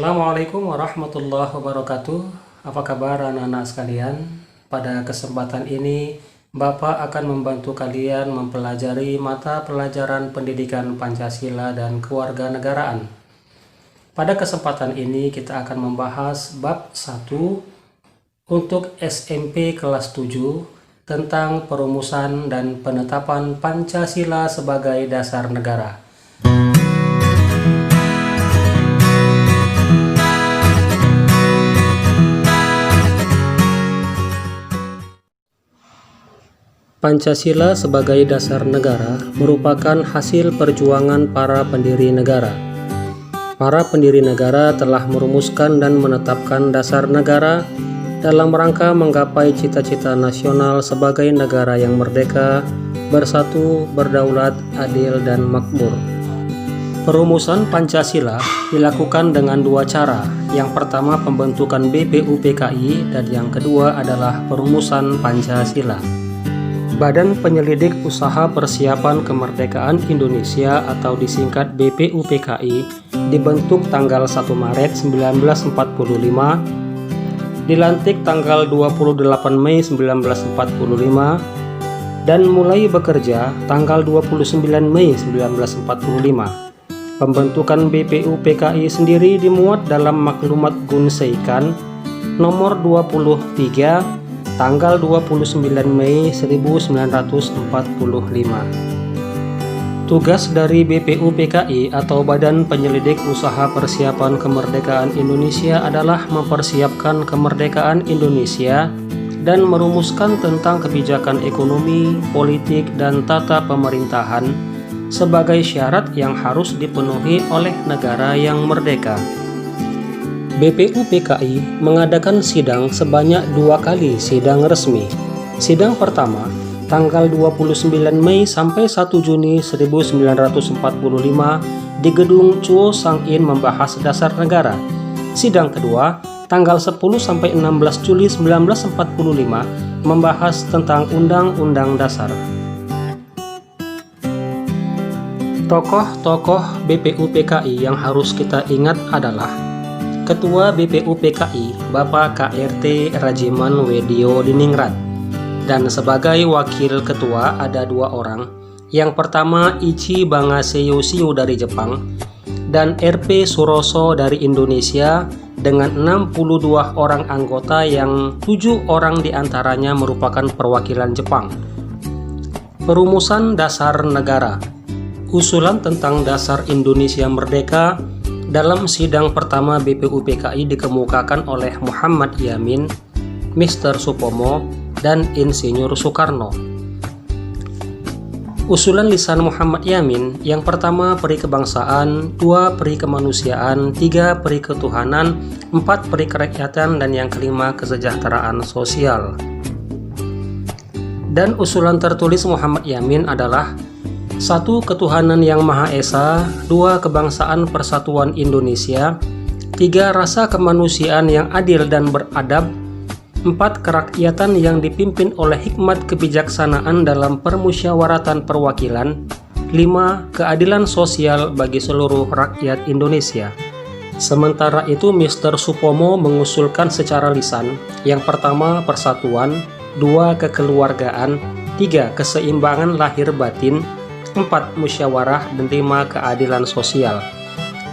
Assalamualaikum warahmatullahi wabarakatuh. Apa kabar anak-anak sekalian? Pada kesempatan ini, Bapak akan membantu kalian mempelajari mata pelajaran pendidikan Pancasila dan kewarganegaraan. Pada kesempatan ini kita akan membahas bab 1 untuk SMP kelas 7 tentang perumusan dan penetapan Pancasila sebagai dasar negara. Pancasila sebagai dasar negara merupakan hasil perjuangan para pendiri negara. Para pendiri negara telah merumuskan dan menetapkan dasar negara dalam rangka menggapai cita-cita nasional sebagai negara yang merdeka, bersatu, berdaulat, adil, dan makmur. Perumusan Pancasila dilakukan dengan dua cara. Yang pertama pembentukan BPUPKI dan yang kedua adalah perumusan Pancasila. Badan Penyelidik Usaha Persiapan Kemerdekaan Indonesia atau disingkat BPUPKI dibentuk tanggal 1 Maret 1945, dilantik tanggal 28 Mei 1945, dan mulai bekerja tanggal 29 Mei 1945. Pembentukan BPUPKI sendiri dimuat dalam maklumat Gunseikan nomor 23 tanggal 29 Mei 1945. Tugas dari BPUPKI atau Badan Penyelidik Usaha Persiapan Kemerdekaan Indonesia adalah mempersiapkan kemerdekaan Indonesia dan merumuskan tentang kebijakan ekonomi, politik, dan tata pemerintahan sebagai syarat yang harus dipenuhi oleh negara yang merdeka. BPUPKI mengadakan sidang sebanyak 2 kali sidang resmi. Sidang pertama tanggal 29 Mei sampai 1 Juni 1945 di Gedung Chuo Sang-in membahas dasar negara. Sidang kedua tanggal 10 sampai 16 Juli 1945 membahas tentang Undang-Undang Dasar. Tokoh-tokoh BPUPKI yang harus kita ingat adalah Ketua BPUPKI Bapak KRT Rajiman Wedio Diningrat, dan sebagai wakil ketua ada 2 orang. Yang pertama Ichi Bangaseyoshiu dari Jepang dan RP Suroso dari Indonesia dengan 62 orang anggota yang 7 orang diantaranya merupakan perwakilan Jepang. Perumusan dasar negara. Usulan tentang dasar Indonesia merdeka dalam sidang pertama BPUPKI dikemukakan oleh Muhammad Yamin, Mr. Supomo, dan Insinyur Soekarno. Usulan lisan Muhammad Yamin yang pertama peri kebangsaan, 2 peri kemanusiaan, 3 peri ketuhanan, 4 peri kerakyatan, dan yang kelima kesejahteraan sosial. Dan usulan tertulis Muhammad Yamin adalah 1. Ketuhanan yang Maha Esa, 2. Kebangsaan Persatuan Indonesia, 3. Rasa kemanusiaan yang adil dan beradab, 4. Kerakyatan yang dipimpin oleh hikmat kebijaksanaan dalam permusyawaratan perwakilan, 5. Keadilan sosial bagi seluruh rakyat Indonesia. Sementara itu Mr. Supomo mengusulkan secara lisan, yang pertama persatuan, 2. Kekeluargaan, 3. Keseimbangan lahir batin, 4. Musyawarah, dan 5. Keadilan sosial.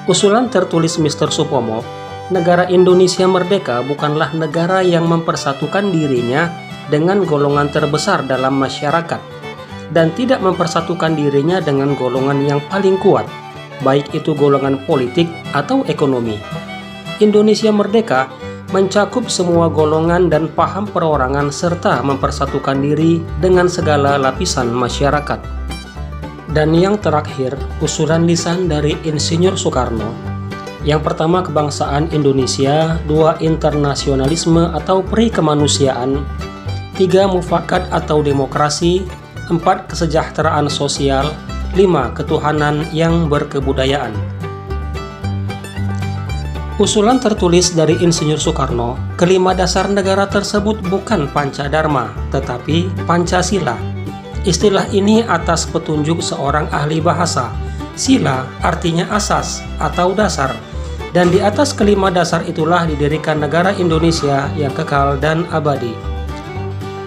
Usulan tertulis Mr. Supomo, negara Indonesia merdeka bukanlah negara yang mempersatukan dirinya dengan golongan terbesar dalam masyarakat dan tidak mempersatukan dirinya dengan golongan yang paling kuat, baik itu golongan politik atau ekonomi. Indonesia merdeka mencakup semua golongan dan paham perorangan serta mempersatukan diri dengan segala lapisan masyarakat. Dan yang terakhir, usulan lisan dari Insinyur Soekarno. Yang pertama kebangsaan Indonesia, 2 internasionalisme atau peri kemanusiaan, 3 mufakat atau demokrasi, 4 kesejahteraan sosial, 5 ketuhanan yang berkebudayaan. Usulan tertulis dari Insinyur Soekarno, kelima dasar negara tersebut bukan Pancadharma, tetapi Pancasila. Istilah ini atas petunjuk seorang ahli bahasa. Sila artinya asas atau dasar, Dan di atas kelima dasar itulah didirikan negara Indonesia yang kekal dan abadi.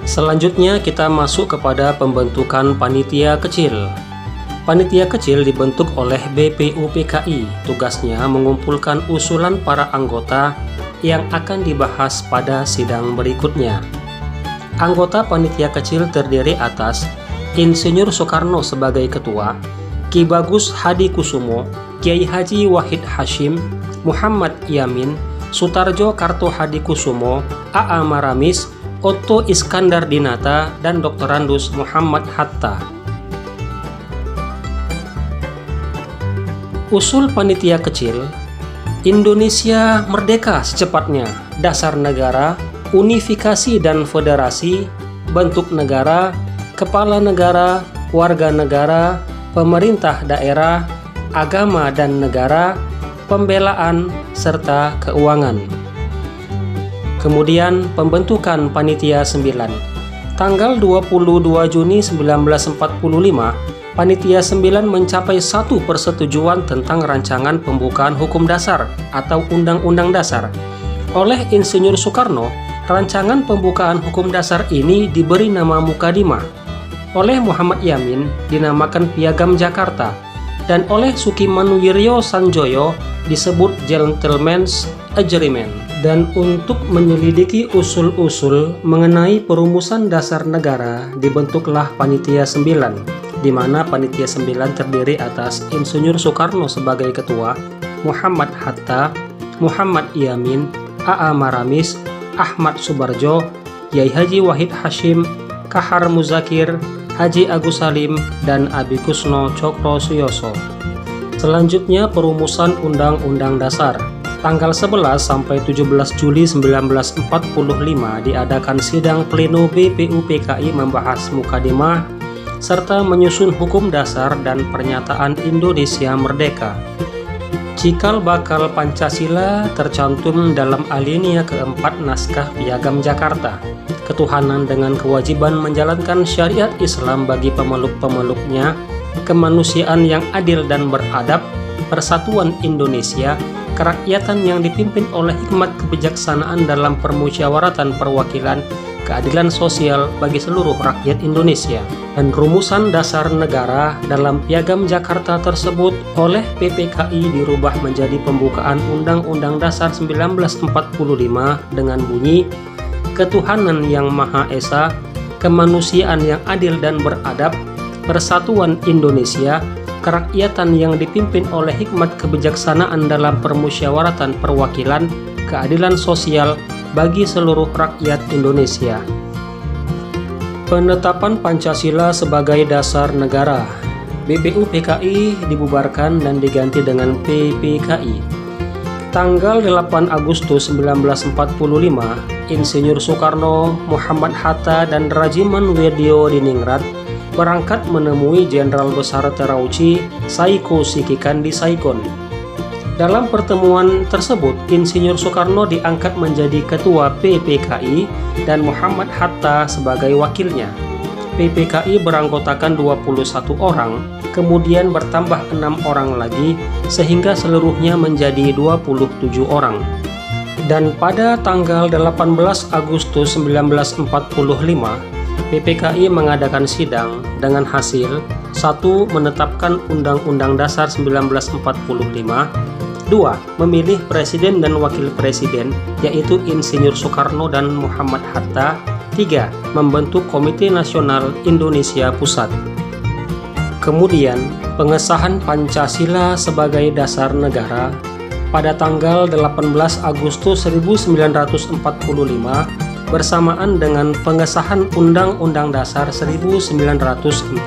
Selanjutnya kita masuk kepada pembentukan panitia kecil. Panitia kecil dibentuk oleh BPUPKI. Tugasnya mengumpulkan usulan para anggota yang akan dibahas pada sidang berikutnya. Anggota panitia kecil terdiri atas Insinyur Soekarno sebagai ketua, Ki Bagus Hadikusumo, Kiai Haji Wahid Hasyim, Muhammad Yamin, Sutarjo Karto Hadikusumo, A.A. Maramis, Otto Iskandar Dinata, dan Doktorandus Muhammad Hatta. Usul panitia kecil: Indonesia merdeka secepatnya, dasar negara, unifikasi dan federasi, bentuk negara, kepala negara, warga negara, pemerintah daerah, agama dan negara, pembelaan, serta keuangan. Kemudian pembentukan Panitia 9. Tanggal 22 Juni 1945, Panitia 9 mencapai satu persetujuan tentang rancangan pembukaan hukum dasar atau Undang-Undang Dasar. Oleh Insinyur Soekarno, rancangan pembukaan hukum dasar ini diberi nama Mukadimah. Oleh Muhammad Yamin dinamakan Piagam Jakarta, dan oleh Sukimanwiryo Sanjoyo disebut Gentleman's Agreement. Dan untuk menyelidiki usul-usul mengenai perumusan dasar negara dibentuklah Panitia 9, di mana Panitia 9 terdiri atas Insinyur Soekarno sebagai ketua, Muhammad Hatta, Muhammad Yamin, A.A. Maramis, Ahmad Subarjo, Yai Haji Wahid Hasyim, Kahar Muzakir, Haji Agus Salim, dan Abi Kusno Cokro Suyoso. Selanjutnya perumusan Undang-Undang Dasar. Tanggal 11 sampai 17 Juli 1945 diadakan sidang pleno BPUPKI membahas Mukadimah serta menyusun hukum dasar dan pernyataan Indonesia merdeka. Cikal bakal Pancasila tercantum dalam alinea keempat naskah Piagam Jakarta. Ketuhanan dengan kewajiban menjalankan syariat Islam bagi pemeluk-pemeluknya, kemanusiaan yang adil dan beradab, persatuan Indonesia, kerakyatan yang dipimpin oleh hikmat kebijaksanaan dalam permusyawaratan perwakilan, keadilan sosial bagi seluruh rakyat Indonesia. Dan rumusan dasar negara dalam Piagam Jakarta tersebut oleh PPKI dirubah menjadi pembukaan Undang-Undang Dasar 1945 dengan bunyi ketuhanan yang Maha Esa, kemanusiaan yang adil dan beradab, persatuan Indonesia, kerakyatan yang dipimpin oleh hikmat kebijaksanaan dalam permusyawaratan perwakilan, keadilan sosial bagi seluruh rakyat Indonesia. Penetapan Pancasila sebagai dasar negara. BPUPKI dibubarkan dan diganti dengan PPKI. Tanggal 8 Agustus 1945, Insinyur Soekarno, Muhammad Hatta, dan Rajiman Wedyo Diningrat berangkat menemui Jenderal Besar Terauchi Saiko Sikikan di Saigon. Dalam pertemuan tersebut, Insinyur Soekarno diangkat menjadi ketua PPKI dan Muhammad Hatta sebagai wakilnya. PPKI beranggotakan 21 orang, kemudian bertambah 6 orang lagi, sehingga seluruhnya menjadi 27 orang. Dan pada tanggal 18 Agustus 1945, PPKI mengadakan sidang dengan hasil 1. Menetapkan Undang-Undang Dasar 1945, 2. Memilih Presiden dan Wakil Presiden, yaitu Insinyur Soekarno dan Muhammad Hatta, 3. Membentuk Komite Nasional Indonesia Pusat. Kemudian, pengesahan Pancasila sebagai dasar negara pada tanggal 18 Agustus 1945 bersamaan dengan pengesahan Undang-Undang Dasar 1945.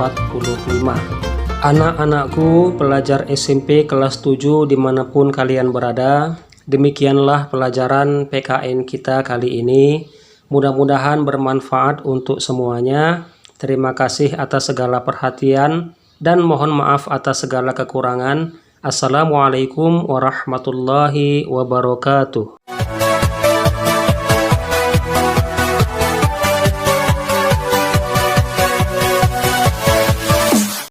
Anak-anakku pelajar SMP kelas 7 dimanapun kalian berada, demikianlah pelajaran PKN kita kali ini. Mudah-mudahan bermanfaat untuk semuanya. Terima kasih atas segala perhatian dan mohon maaf atas segala kekurangan. Assalamualaikum warahmatullahi wabarakatuh.